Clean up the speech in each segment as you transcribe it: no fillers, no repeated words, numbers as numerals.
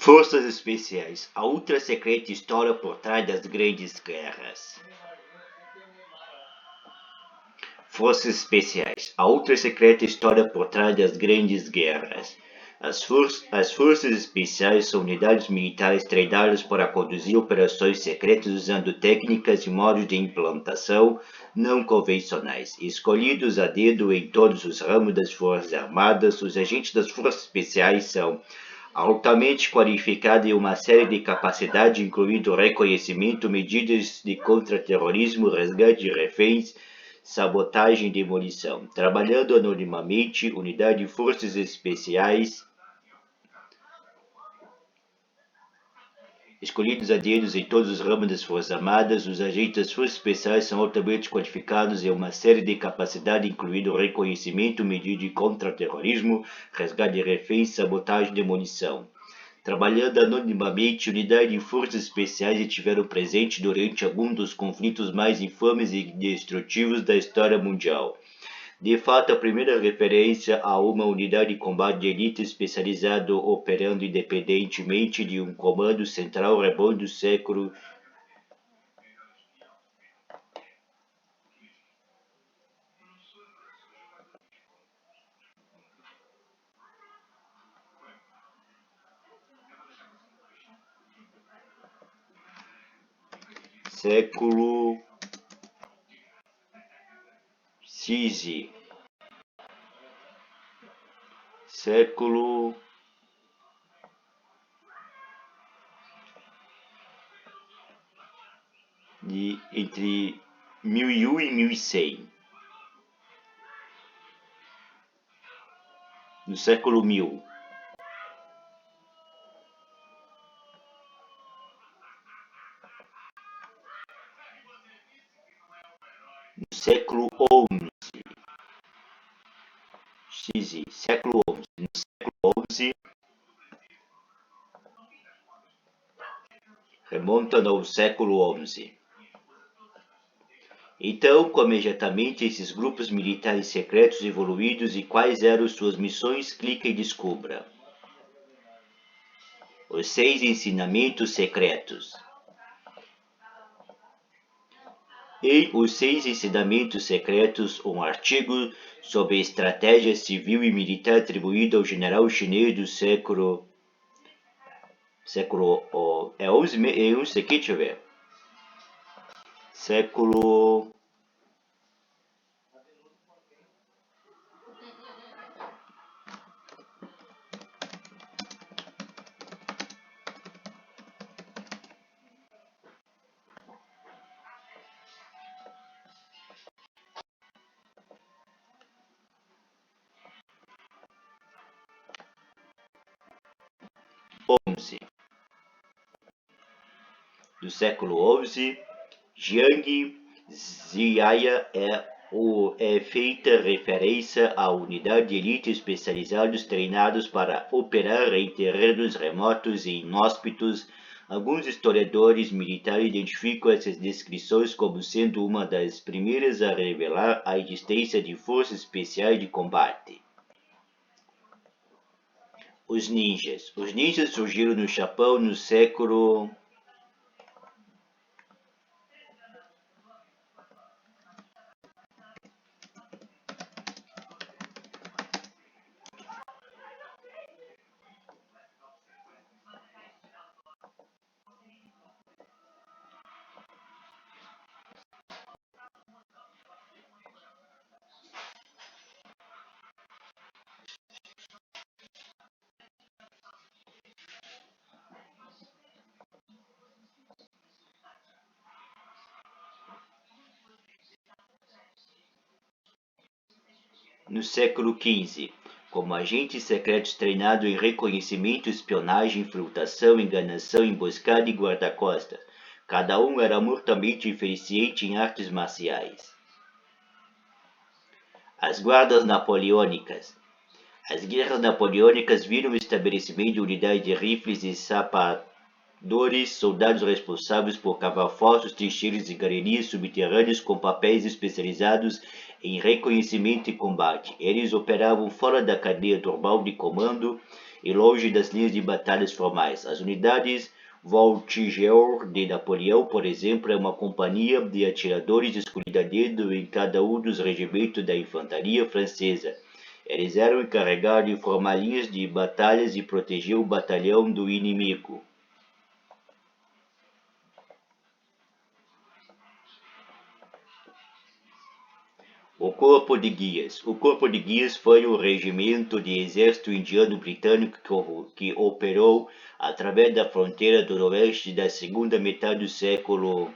Forças Especiais, a ultra secreta história por trás das grandes guerras. Forças Especiais, a ultra secreta história por trás das grandes guerras. As Forças Especiais são unidades militares treinadas para conduzir operações secretas usando técnicas e modos de implantação não convencionais. Escolhidos a dedo em todos os ramos das Forças Armadas, os agentes das Forças Especiais são altamente qualificados em uma série de capacidades, incluindo reconhecimento, medidas de contra-terrorismo, resgate de reféns, sabotagem e demolição. Trabalhando anonimamente, unidade de forças especiais, escolhidos a dedos em todos os ramos das Forças Armadas, os agentes das Forças Especiais são altamente qualificados em uma série de capacidades, incluindo reconhecimento, medidas de contra-terrorismo, resgate de reféns, sabotagem e demolição. Trabalhando anonimamente, unidades de forças especiais estiveram presentes durante alguns dos conflitos mais infames e destrutivos da história mundial. De fato, a primeira referência a uma unidade de combate de elite especializada operando independentemente de um comando central remonta do século XV, século de entre 1001 e 1100. No século 1000. No século 11. Século 11. No século 11, remonta ao século 11. Então, como imediatamente esses grupos militares secretos evoluídos e quais eram suas missões, clique e descubra. Os 6 ensinamentos secretos. Em Os 6 ensinamentos secretos, um artigo sobre estratégia civil e militar atribuído ao general chinês do século 11 aqui, deixa eu ver. Século 11. Do século 11, Jiang Ziya é feita referência a unidades de elite especializados treinados para operar em terrenos remotos e inóspitos. Alguns historiadores militares identificam essas descrições como sendo uma das primeiras a revelar a existência de forças especiais de combate. Os ninjas. Os ninjas surgiram no Japão no século XV, como agentes secretos treinados em reconhecimento, espionagem, infiltração, enganação, emboscada e guarda-costas. Cada um era mortalmente eficiente em artes marciais. As guardas napoleônicas. As guerras napoleônicas viram o estabelecimento de unidades de rifles e sapadores, soldados responsáveis por cavar fossos, trincheiras e galerias subterrâneas com papéis especializados em reconhecimento e combate. Eles operavam fora da cadeia normal de comando e longe das linhas de batalhas formais. As unidades Voltigeur de Napoleão, por exemplo, é uma companhia de atiradores escolhida a dedo em cada um dos regimentos da infantaria francesa. Eles eram encarregados de formar linhas de batalhas e proteger o batalhão do inimigo. O Corpo de Guias. O Corpo de Guias foi um regimento de exército indiano britânico que operou através da fronteira do noroeste da segunda metade do século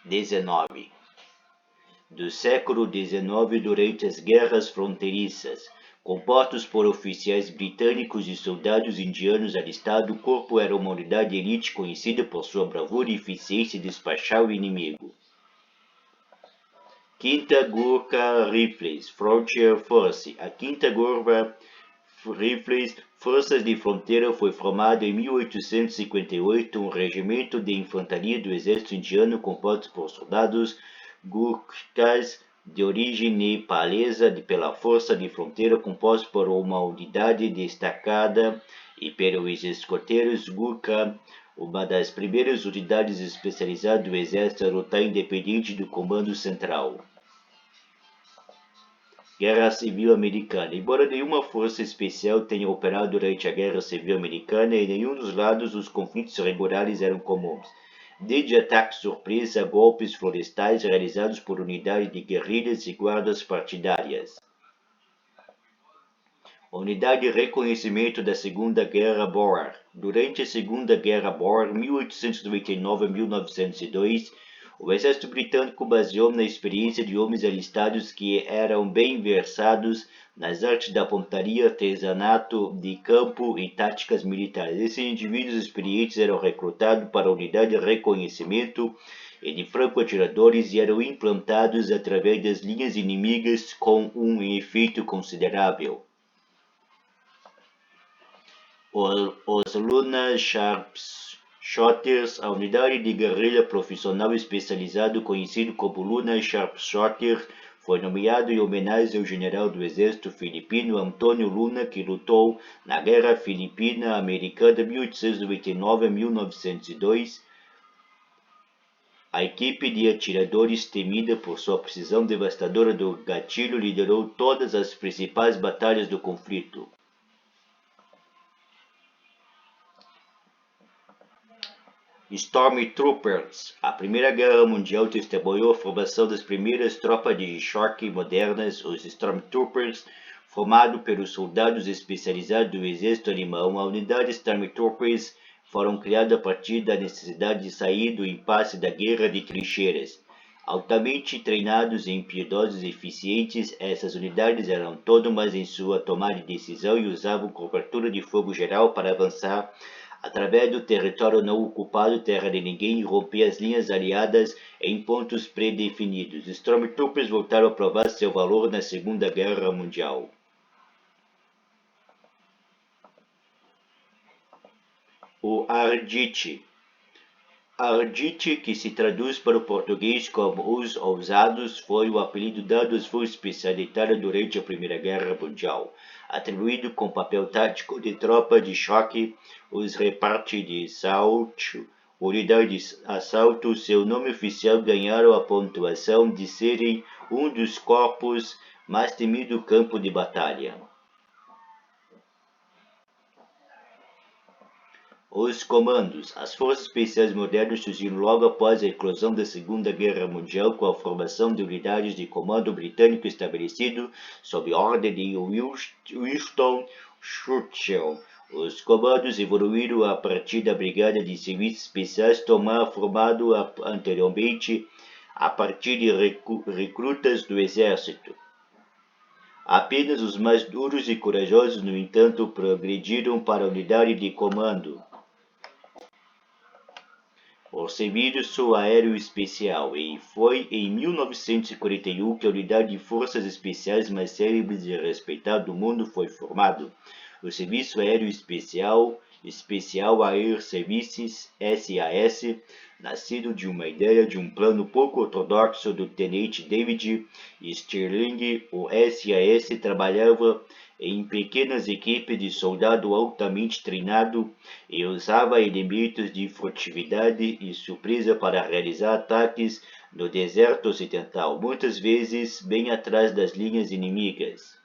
XIX. Do século XIX durante as guerras fronteiriças, compostos por oficiais britânicos e soldados indianos alistados, o corpo era uma unidade de elite conhecida por sua bravura e eficiência em despachar o inimigo. Quinta Gurkha Rifles, Frontier Force. A Quinta Gurkha Rifles, Forças de Fronteira, foi formada em 1858, um regimento de infantaria do exército indiano composto por soldados Gurkhas de origem nepalesa pela Força de Fronteira, composto por uma unidade destacada e pelos escoteiros Gurkha, uma das primeiras unidades especializadas do exército a lutar independente do comando central. Guerra Civil Americana. Embora nenhuma força especial tenha operado durante a Guerra Civil Americana, em nenhum dos lados os conflitos regulares eram comuns. Desde ataques surpresa a golpes florestais realizados por unidades de guerrilhas e guardas partidárias. Unidade de Reconhecimento da Segunda Guerra Boer. Durante a Segunda Guerra Boer, 1899 a 1902, o exército britânico baseou na experiência de homens alistados que eram bem versados nas artes da pontaria, artesanato de campo e táticas militares. Esses indivíduos experientes eram recrutados para a unidade de reconhecimento e de franco-atiradores e eram implantados através das linhas inimigas com um efeito considerável. Os Luna Sharpshooters, a unidade de guerrilha profissional especializada conhecida como Luna Sharpshooters, foi nomeado em homenagem ao general do exército filipino Antônio Luna, que lutou na Guerra Filipina-Americana de 1899 a 1902. A equipe de atiradores, temida por sua precisão devastadora do gatilho, liderou todas as principais batalhas do conflito. Stormtroopers. A Primeira Guerra Mundial testemunhou a formação das primeiras tropas de choque modernas, os Stormtroopers, formado pelos soldados especializados do exército alemão. A unidade Stormtroopers foram criadas a partir da necessidade de sair do impasse da guerra de trincheiras. Altamente treinados e impiedosos e eficientes, essas unidades eram autônomas em sua tomada de decisão e usavam cobertura de fogo geral para avançar através do território não ocupado, terra de ninguém, e romper as linhas aliadas em pontos predefinidos. Os Stormtroopers voltaram a provar seu valor na Segunda Guerra Mundial. O Ardite. Ardite, que se traduz para o português como os ousados, foi o apelido dado às forças especializadas durante a Primeira Guerra Mundial. Atribuído com papel tático de tropa de choque, os repartes de assalto, unidades de assalto, seu nome oficial ganharam a pontuação de serem um dos corpos mais temidos do campo de batalha. Os comandos. As forças especiais modernas surgiram logo após a eclosão da Segunda Guerra Mundial, com a formação de unidades de comando britânico estabelecido sob ordem de Winston Churchill. Os comandos evoluíram a partir da Brigada de Serviços Especiais formado anteriormente a partir de recrutas do Exército. Apenas os mais duros e corajosos, no entanto, progrediram para a unidade de comando. o Serviço Aéreo Especial, e foi em 1941 que a unidade de forças especiais mais célebres e respeitada do mundo foi formado. O Serviço Aéreo Especial, Special Air Services, SAS, nascido de uma ideia de um plano pouco ortodoxo do tenente David Stirling, o SAS trabalhava em pequenas equipes de soldado altamente treinado e usava elementos de furtividade e surpresa para realizar ataques no deserto ocidental, muitas vezes bem atrás das linhas inimigas.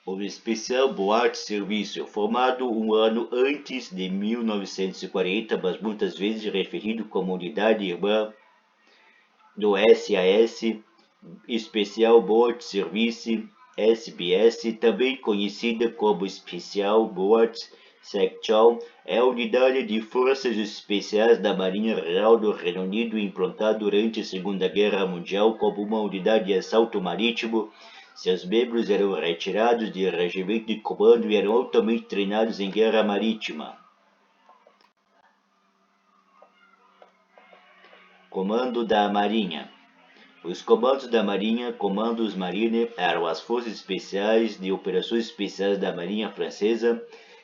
O Special Boat Service, formado um ano antes de 1940, mas muitas vezes referido como unidade irmã do SAS, Special Boat Service, SBS, também conhecida como Special Boat Section, é a unidade de forças especiais da Marinha Real do Reino Unido implantada durante a Segunda Guerra Mundial como uma unidade de assalto marítimo. Seus membros eram retirados de regimento de comando e eram altamente treinados em guerra marítima. Comando da Marinha. Os comandos da Marinha, Commandos Marine, eram as forças especiais de operações especiais da Marinha Francesa.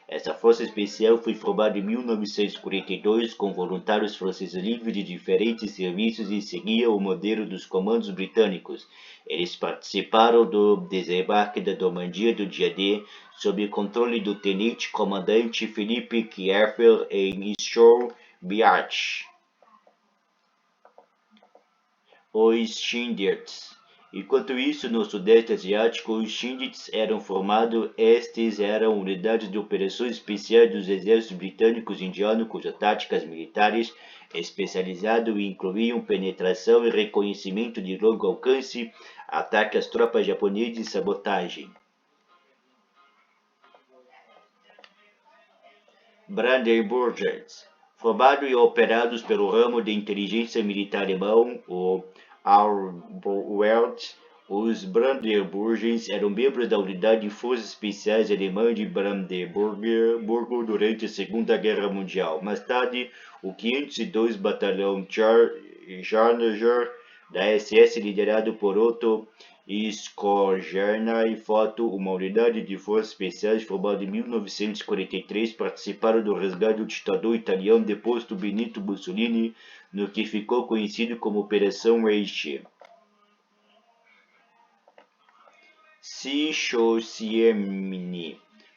Essa força especial foi formada em 1942 com voluntários franceses livres de diferentes serviços e seguia o modelo dos comandos britânicos. Eles participaram do desembarque da Normandia do dia D sob o controle do tenente-comandante Philippe Kiefer em Shore Beach. Os Shindiets. Enquanto isso, no Sudeste Asiático, os Shindiets eram formados. Estes eram unidades de operações especiais dos exércitos britânicos e indianos cujas táticas militares especializadas incluíam penetração e reconhecimento de longo alcance, ataque às tropas japonesas e sabotagem. Brandenburgers. Formados e operados pelo ramo de inteligência militar alemão, o Abwehrwacht, os Brandenburgens eram membros da unidade de forças especiais alemã de Brandenburgo durante a Segunda Guerra Mundial. Mais tarde, o 502 Batalhão Scharnhorst da SS, liderado por Otto Skorzeny, Foto, uma unidade de forças especiais formada em 1943, participaram do resgate do ditador italiano deposto Benito Mussolini, no que ficou conhecido como Operação Reich. Shichosiemni.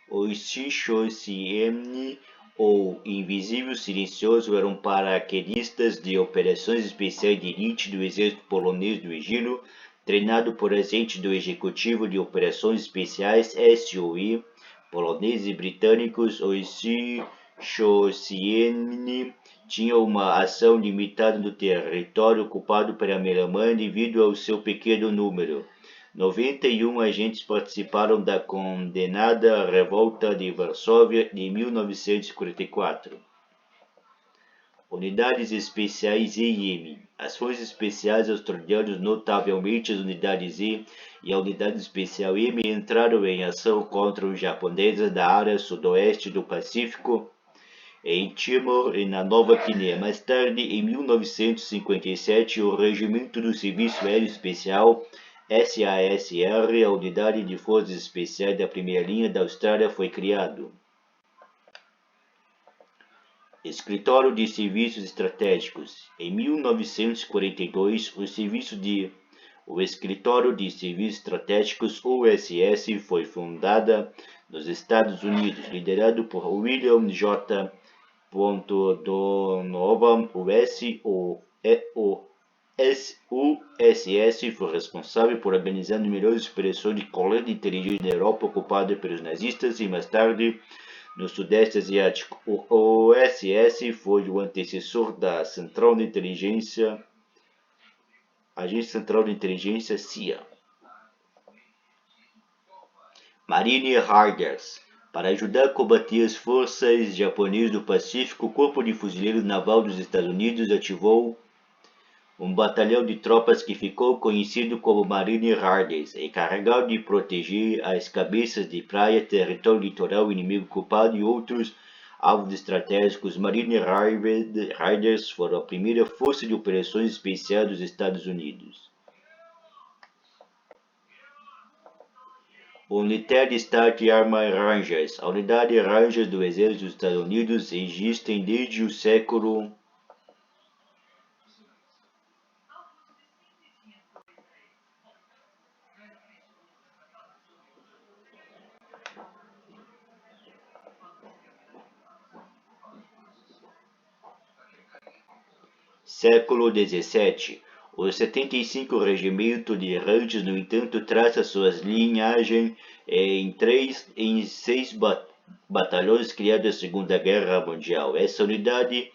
Os Shichosiemni, ou Invisível Silencioso, eram paraquedistas de operações especiais de elite do exército polonês do Egito, treinado por agentes do Executivo de Operações Especiais SOE, poloneses e britânicos. Os Shichosiemni tinham uma ação limitada no território ocupado pela Alemanha devido ao seu pequeno número. 91 agentes participaram da condenada Revolta de Varsóvia de 1944. Unidades Especiais EM. As Forças Especiais Australianas, notavelmente as Unidades E e a Unidade Especial M, entraram em ação contra os japoneses da área sudoeste do Pacífico, em Timor e na Nova Guiné. Mais tarde, em 1957, o Regimento do Serviço Aéreo Especial SASR, a Unidade de Forças Especiais da Primeira Linha da Austrália, foi criado. Escritório de Serviços Estratégicos. Em 1942, o Escritório de Serviços Estratégicos, OSS, foi fundada nos Estados Unidos, liderado por William J. Donovan. O USS foi responsável por organizar numerosas operações de coleta de inteligência na Europa ocupada pelos nazistas e mais tarde no Sudeste Asiático. O OSS foi o antecessor da Central de Inteligência, Agência Central de Inteligência CIA. Marine Hargers. Para ajudar a combater as forças japonesas do Pacífico, o Corpo de Fuzileiros Naval dos Estados Unidos ativou um batalhão de tropas que ficou conhecido como Marine Hargers, encarregado de proteger as cabeças de praia, território litoral inimigo ocupado e outros alvos estratégicos, Marine Riders foram a primeira força de operações especiais dos Estados Unidos. Unidade Staff Army Rangers. A unidade Rangers do Exército dos Estados Unidos existem desde o século XVII. O 75 Regimento de Rangers, no entanto, traça sua linhagem em 6 batalhões criados na Segunda Guerra Mundial. Essa unidade,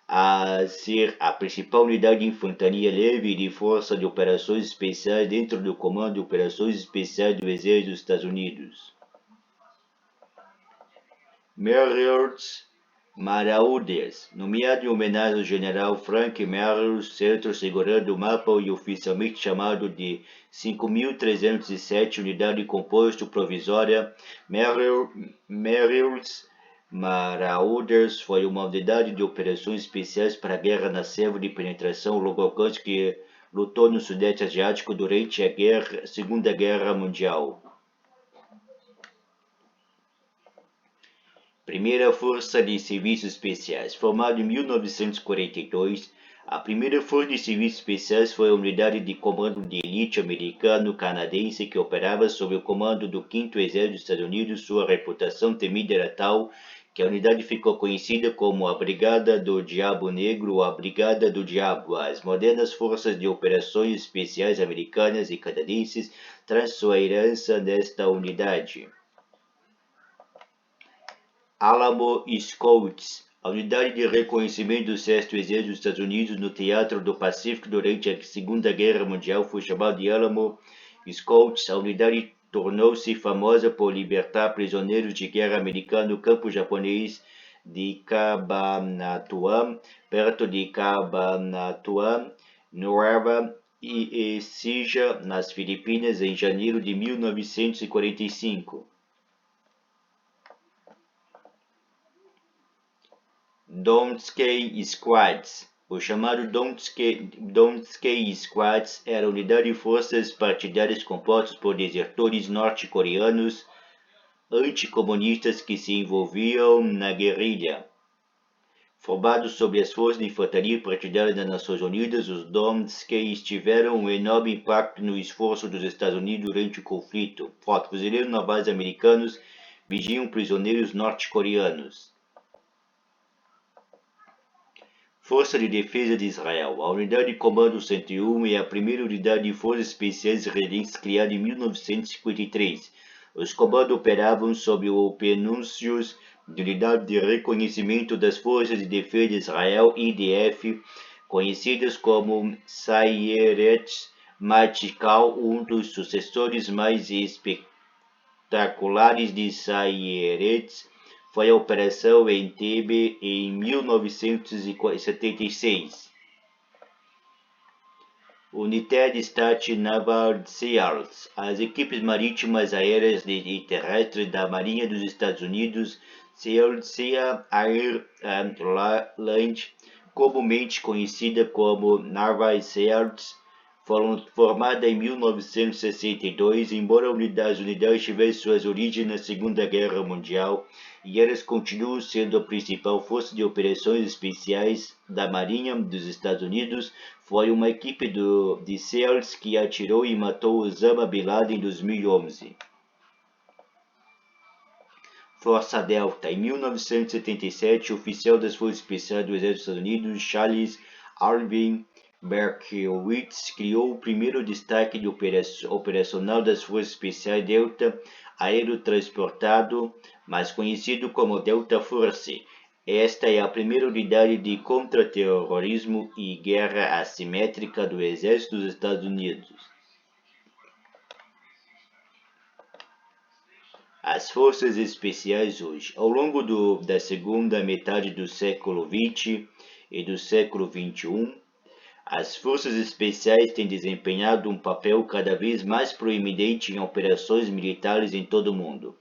a ser a principal unidade de infantaria leve e de força de operações especiais dentro do Comando de Operações Especiais do Exército dos Estados Unidos. Marauders, nomeado em homenagem ao general Frank Marlowe, centro segurando o mapa e oficialmente chamado de 5.307, unidade composto provisória. Marauders foi uma unidade de operações especiais para a guerra na selva de penetração Logocante que lutou no Sudeste Asiático durante a Segunda Guerra Mundial. Primeira Força de Serviços Especiais. Formada em 1942, a primeira Força de Serviços Especiais foi a unidade de comando de elite americano-canadense que operava sob o comando do 5º Exército dos Estados Unidos. Sua reputação temida era tal que a unidade ficou conhecida como a Brigada do Diabo Negro ou a Brigada do Diabo. As modernas Forças de Operações Especiais americanas e canadenses trazem sua herança nesta unidade. Alamo Scouts, a unidade de reconhecimento do 6º Exército dos Estados Unidos no Teatro do Pacífico durante a Segunda Guerra Mundial, foi chamada de Alamo Scouts. A unidade tornou-se famosa por libertar prisioneiros de guerra americanos no campo japonês de Cabanatuan, perto de Cabanatuan, Nueva Ecija, nas Filipinas, em janeiro de 1945. Donskei Squads. O chamado Donskei Squads era a unidade de forças partidárias compostas por desertores norte-coreanos anticomunistas que se envolviam na guerrilha. Formados sob as forças de infantaria partidária das Nações Unidas, os Donskei tiveram um enorme impacto no esforço dos Estados Unidos durante o conflito. Fuzileiros navais americanos vigiam prisioneiros norte-coreanos. Força de Defesa de Israel. A Unidade de Comando 101 é a primeira unidade de forças especiais israelenses criada em 1953. Os comandos operavam sob o prenúncio de Unidade de Reconhecimento das Forças de Defesa de Israel, IDF, conhecidas como Sayeret Matkal, um dos sucessores mais espetaculares de Sayeret. Foi a Operação Entebbe em 1976. United States Naval SEALs, as equipes marítimas, aéreas e terrestres da Marinha dos Estados Unidos, Sea Air and Land, comumente conhecida como Naval SEALs, foram formadas em 1962, embora as unidades tivessem suas origens na Segunda Guerra Mundial, e elas continuam sendo a principal força de operações especiais da Marinha dos Estados Unidos. Foi uma equipe de SEALs que atirou e matou Osama Bin Laden em 2011. Força Delta. Em 1977, o oficial das Forças Especiais do Exército dos Estados Unidos, Charles Alvin Berkowitz, criou o primeiro destaque de operacional das Forças Especiais Delta Aerotransportado, mais conhecido como Delta Force. Esta é a primeira unidade de contra-terrorismo e guerra assimétrica do Exército dos Estados Unidos. As Forças Especiais hoje. Ao longo da segunda metade do século XX e do século XXI, as Forças Especiais têm desempenhado um papel cada vez mais proeminente em operações militares em todo o mundo.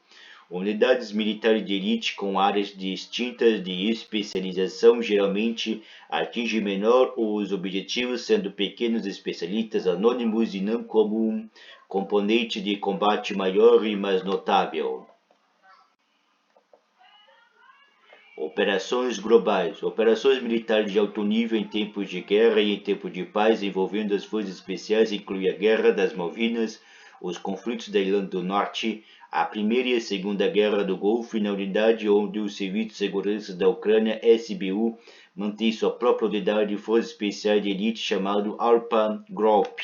Unidades militares de elite com áreas distintas de especialização geralmente atingem menor os objetivos, sendo pequenos especialistas anônimos e não como um componente de combate maior e mais notável. Operações globais. Operações militares de alto nível em tempos de guerra e em tempos de paz envolvendo as forças especiais incluem a Guerra das Malvinas, os conflitos da Irlanda do Norte, a Primeira e a Segunda Guerra do Golfo e na unidade onde o Serviço de Segurança da Ucrânia, SBU, mantém sua própria unidade de forças especiais de elite chamado Alpha Group.